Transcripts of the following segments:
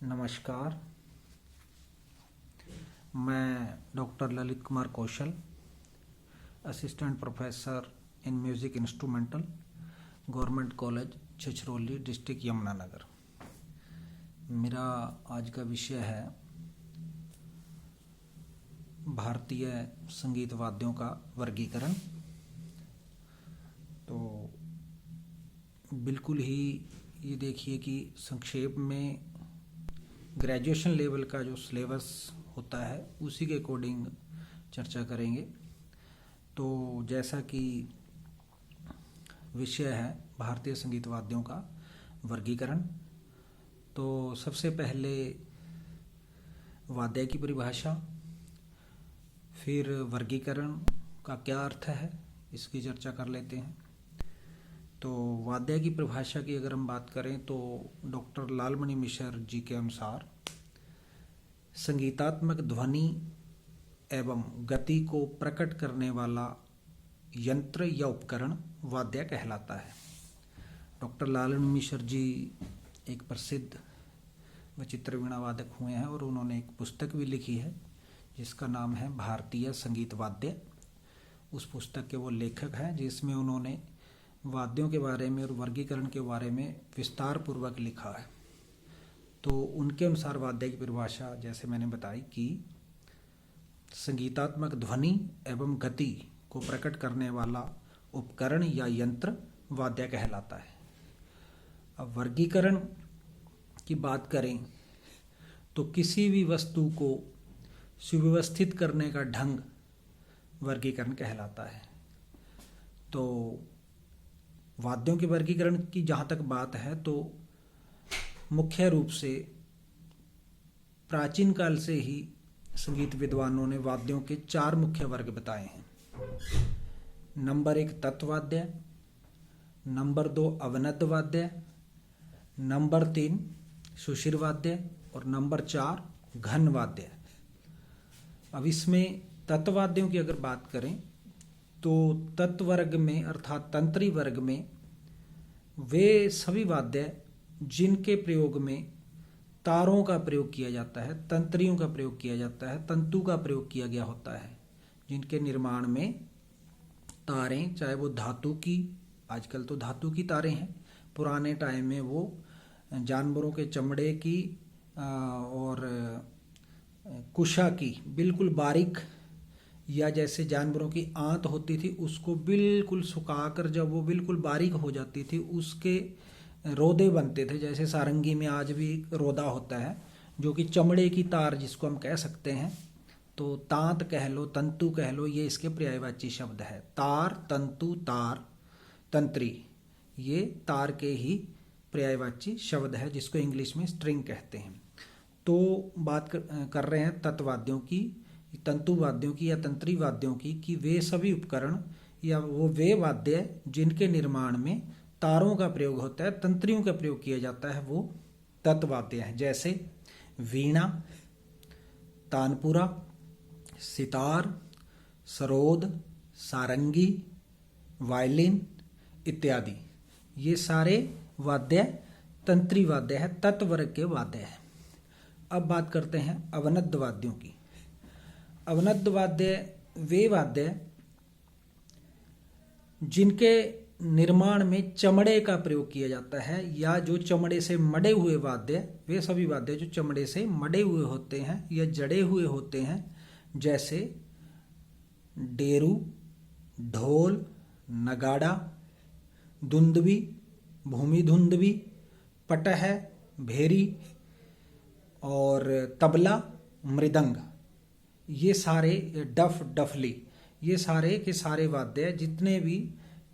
नमस्कार। मैं doctor Lalit Kumar Kaushal, assistant professor in music instrumental, government college Chhachhrauli, district Yamunanagar. मेरा आज का विषय है भारतीय संगीत वाद्यों का वर्गीकरण। तो बिल्कुल ही ये देखिए कि संक्षेप में ग्रेजुएशन लेवल का जो सिलेबस होता है उसी के अकॉर्डिंग चर्चा करेंगे। तो जैसा कि विषय है भारतीय संगीत वाद्यों का वर्गीकरण, तो सबसे पहले वाद्य की परिभाषा, फिर वर्गीकरण का क्या अर्थ है इसकी चर्चा कर लेते हैं। तो वाद्य की परिभाषा की अगर हम बात करें तो डॉक्टर लालमणि मिश्र जी के अनुसार संगीतात्मक ध्वनि एवं गति को प्रकट करने वाला यंत्र या उपकरण वाद्य कहलाता है। डॉक्टर लालमणि मिश्र जी एक प्रसिद्ध विचित्र वीणा वादक हुए हैं और उन्होंने एक पुस्तक भी लिखी है जिसका नाम है भारतीय संगीत वाद्य। उस पुस्तक के वो लेखक हैं जिसमें उन्होंने वाद्यों के बारे में और वर्गीकरण के बारे में विस्तार पूर्वक लिखा है। तो उनके अनुसार वाद्य की परिभाषा जैसे मैंने बताई कि संगीतात्मक ध्वनि एवं गति को प्रकट करने वाला उपकरण या यंत्र वाद्य कहलाता है। अब वर्गीकरण की बात करें तो किसी भी वस्तु को सुव्यवस्थित करने का ढंग वर्गीकरण कहलाता है। तो वाद्यों के वर्गीकरण की जहाँ तक बात है तो मुख्य रूप से प्राचीन काल से ही संगीत विद्वानों ने वाद्यों के 4 मुख्य वर्ग बताए हैं। नंबर 1 तत्वाद्य, नंबर 2 अवनद वाद्य, नंबर 3 सुशिर वाद्य और नंबर 4 घन वाद्य। अब इसमें तत्वाद्यों की अगर बात करें तो तत्व वर्ग में अर्थात तंत्री वर्ग में वे सभी वाद्य जिनके प्रयोग में तारों का प्रयोग किया जाता है, तंत्रियों का प्रयोग किया जाता है, तंतु का प्रयोग किया गया होता है, जिनके निर्माण में तारें, चाहे वो धातु की, आजकल तो धातु की तारें हैं, पुराने टाइम में वो जानवरों के चमड़े की और कुशा की बिल्कुल बारीक, या जैसे जानवरों की आंत होती थी उसको बिल्कुल सुखाकर जब वो बिल्कुल बारीक हो जाती थी उसके रोदे बनते थे। जैसे सारंगी में आज भी रोदा होता है जो कि चमड़े की तार जिसको हम कह सकते हैं। तो तांत कह लो, तंतु कह लो, ये इसके पर्यायवाची शब्द है। तार, तंतु, तार, तंत्री, ये तार के ही पर्यायवाची शब्द है जिसको इंग्लिश में स्ट्रिंग कहते हैं। तो बात कर रहे हैं तत्वाद्यों की, तंतु वाद्यों की या तंत्री वाद्यों की, कि वे सभी उपकरण या वो वे वाद्य जिनके निर्माण में तारों का प्रयोग होता है, तंत्रियों का प्रयोग किया जाता है, वो तत्वाद्य हैं। जैसे वीणा, तानपुरा, सितार, सरोद, सारंगी, वायलिन इत्यादि, ये सारे वाद्य तंत्री वाद्य है, तत्व वर्ग के वाद्य हैं। अब बात करते हैं अवनद वाद्यों की। अवनद वाद्य वे वाद्य जिनके निर्माण में चमड़े का प्रयोग किया जाता है या जो चमड़े से मड़े हुए वाद्य, वे सभी वाद्य जो चमड़े से मड़े हुए होते हैं या जड़े हुए होते हैं, जैसे डेरू, ढोल, नगाड़ा, दुंदुभी, भूमि धुंदुभी, पटह, भेरी और तबला, मृदंग, ये सारे, डफ, डफली, ये सारे के सारे वाद्य जितने भी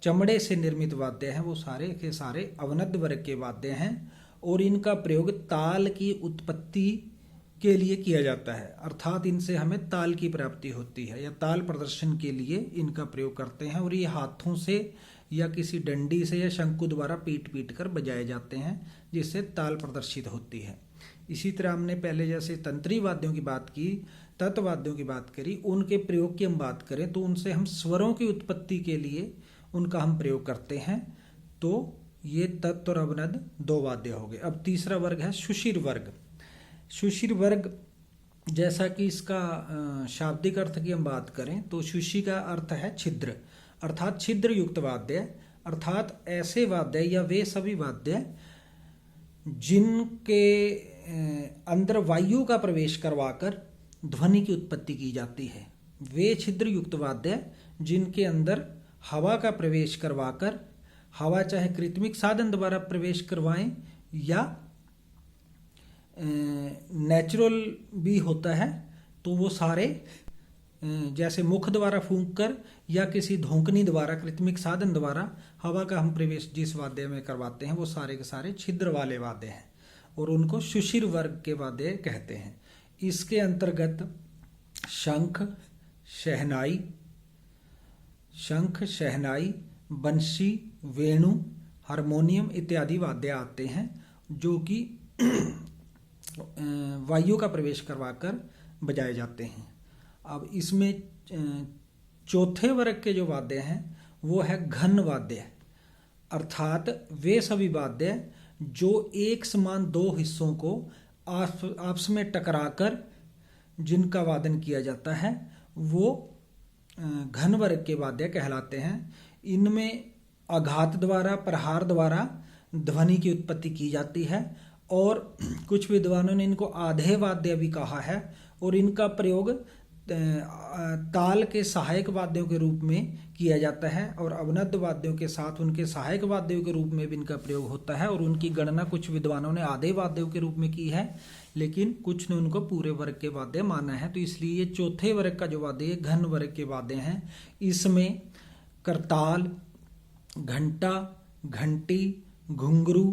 चमड़े से निर्मित वाद्य हैं वो सारे के सारे अवनद वर्ग के वाद्य हैं। और इनका प्रयोग ताल की उत्पत्ति के लिए किया जाता है, अर्थात इनसे हमें ताल की प्राप्ति होती है या ताल प्रदर्शन के लिए इनका प्रयोग करते हैं। और ये हाथों से या किसी डंडी से या शंकु द्वारा पीट पीट कर बजाए जाते हैं जिससे ताल प्रदर्शित होती है। इसी तरह हमने पहले जैसे तंत्री वाद्यों की बात की, तत्वाद्यों की बात करी, उनके प्रयोग की हम बात करें तो उनसे हम स्वरों की उत्पत्ति के लिए उनका हम प्रयोग करते हैं। तो ये तत्व और अवनद 2 वाद्य हो गए। अब तीसरा वर्ग है सुशिर वर्ग। सुशिर वर्ग, जैसा कि इसका शाब्दिक अर्थ की हम बात करें तो सुशि का अर्थ है छिद्र, अर्थात छिद्र युक्त वाद्य, अर्थात ऐसे वाद्य या वे सभी वाद्य जिनके अंदर वायु का प्रवेश करवाकर ध्वनि की उत्पत्ति की जाती है। वे छिद्र युक्त वाद्य जिनके अंदर हवा का प्रवेश करवाकर, हवा चाहे कृत्रिम साधन द्वारा प्रवेश करवाएं या नेचुरल भी होता है, तो वो सारे जैसे मुख द्वारा फूंककर या किसी धोंकनी द्वारा कृत्रिम साधन द्वारा हवा का हम प्रवेश जिस वाद्य में करवाते हैं वो सारे के सारे छिद्र वाले वाद्य हैं और उनको सुशिर वर्ग के वाद्य कहते हैं। इसके अंतर्गत शंख, शहनाई, बंशी, वेणु, हारमोनियम इत्यादि वाद्य आते हैं जो कि वायु का प्रवेश करवाकर बजाए जाते हैं। अब इसमें चौथे वर्ग के जो वाद्य हैं वो है घन वाद्य, अर्थात वे सभी वाद्य जो एक समान दो हिस्सों को आपस में टकराकर जिनका वादन किया जाता है वो घन वर्ग के वाद्य कहलाते हैं। इनमें आघात द्वारा, प्रहार द्वारा ध्वनि की उत्पत्ति की जाती है और कुछ विद्वानों ने इनको आधे वाद्य भी कहा है और इनका प्रयोग ताल के सहायक वाद्यों के रूप में किया जाता है और अवनद वाद्यों के साथ उनके सहायक वाद्यों के रूप में भी इनका प्रयोग होता है और उनकी गणना कुछ विद्वानों ने आधे वाद्यों के रूप में की है, लेकिन कुछ ने उनको पूरे वर्ग के वाद्य माना है। तो इसलिए ये चौथे वर्ग का जो वाद्य घन वर्ग के वाद्य हैं, इसमें करताल, घंटा, घंटी, घुंघरू,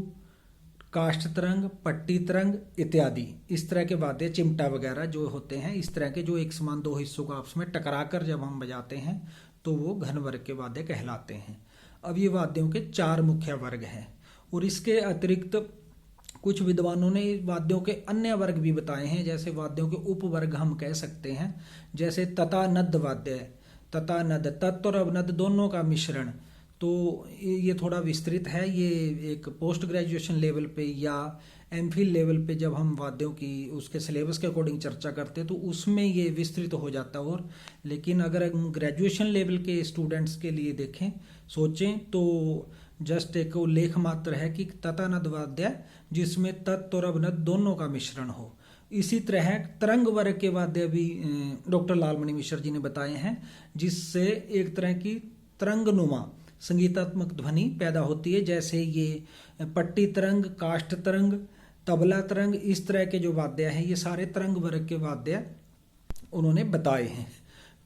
काष्ठ तरंग, पट्टी तरंग इत्यादि इस तरह के वाद्य, चिमटा वगैरह जो होते हैं, इस तरह के जो एक समान दो हिस्सों को आपस में टकराकर जब हम बजाते हैं तो वो घन वर्ग के वाद्य कहलाते हैं। अब ये वाद्यों के 4 मुख्य वर्ग हैं और इसके अतिरिक्त कुछ विद्वानों ने वाद्यों के अन्य वर्ग भी बताए हैं, जैसे वाद्यों के उपवर्ग हम कह सकते हैं, जैसे ततानद वाद्य, ततानद तत् और अवनद दोनों का मिश्रण। तो ये थोड़ा विस्तृत है, ये एक पोस्ट ग्रेजुएशन लेवल पे या एमफिल लेवल पे जब हम वाद्यों की उसके सिलेबस के अकॉर्डिंग चर्चा करते हैं तो उसमें ये विस्तृत हो जाता है। और लेकिन अगर हम ग्रेजुएशन लेवल के स्टूडेंट्स के लिए देखें, सोचें तो जस्ट एक उल्लेख मात्र है कि ततानद वाद्य जिसमें तत् और अवनद दोनों का मिश्रण हो। इसी तरह तरंग वर्ग के वाद्य भी डॉक्टर लालमणि मिश्र जी ने बताए हैं, जिससे एक तरह की तरंगनुमा संगीतात्मक ध्वनि पैदा होती है, जैसे ये पट्टी तरंग, काष्ठ तरंग, तबला तरंग, इस तरह के जो वाद्य हैं ये सारे तरंग वर्ग के वाद्य उन्होंने बताए हैं।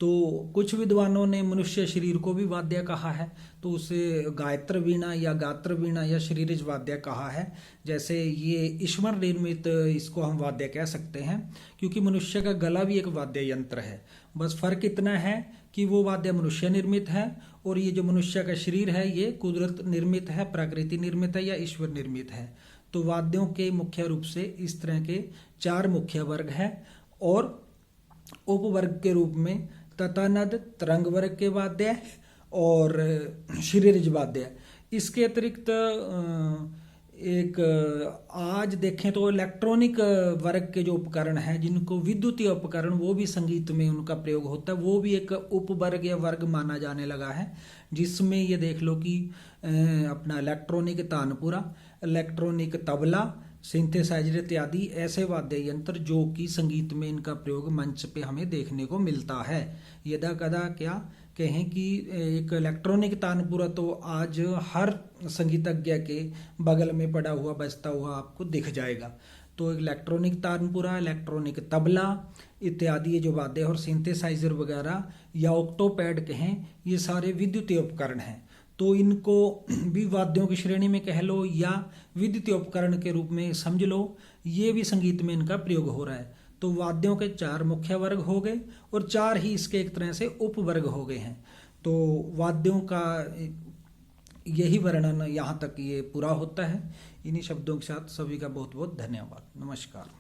तो कुछ विद्वानों ने मनुष्य शरीर को भी वाद्य कहा है, तो उसे गायत्र वीणा या गात्र वीणा या शरीरज वाद्य कहा है। जैसे ये ईश्वर निर्मित इसको हम वाद्य कह सकते हैं, क्योंकि मनुष्य का गला भी एक वाद्य यंत्र है। बस फर्क इतना है कि वो वाद्य मनुष्य निर्मित है और ये जो मनुष्य का शरीर है ये कुदरत निर्मित है, प्रकृति निर्मित है या ईश्वर निर्मित है। तो वाद्यों के मुख्य रूप से इस तरह के 4 मुख्य वर्ग हैं और उपवर्ग के रूप में ततानद, तरंग वर्ग के वाद्य और शरीरज वाद्य। इसके अतिरिक्त एक आज देखें तो इलेक्ट्रॉनिक वर्ग के जो उपकरण हैं, जिनको विद्युतीय उपकरण, वो भी संगीत में उनका प्रयोग होता है, वो भी एक उपवर्ग या वर्ग माना जाने लगा है, जिसमें ये देख लो कि अपना electronic tanpura, electronic tabla, synthesizer इत्यादि ऐसे वाद्य यंत्र जो कि संगीत में इनका प्रयोग मंच पे हमें देखने को मिलता है। यदा कदा क्या कहें कि एक इलेक्ट्रॉनिक तानपुरा तो आज हर संगीतज्ञ के बगल में पड़ा हुआ बजता हुआ आपको दिख जाएगा। तो इलेक्ट्रॉनिक तानपुरा, इलेक्ट्रॉनिक तबला इत्यादि ये जो वाद्य और सिंथेसाइजर वगैरह या ऑक्टोपैड कहें, ये सारे विद्युतीय उपकरण हैं। तो इनको भी वाद्यों की श्रेणी में कह लो या विद्युतीय उपकरण के रूप में समझ लो, ये भी संगीत में इनका प्रयोग हो रहा है। तो वाद्यों के 4 मुख्य वर्ग हो गए और 4 ही इसके एक तरह से उपवर्ग हो गए हैं। तो वाद्यों का यही वर्णन यहाँ तक ये पूरा होता है। इन्हीं शब्दों के साथ सभी का बहुत बहुत धन्यवाद। नमस्कार।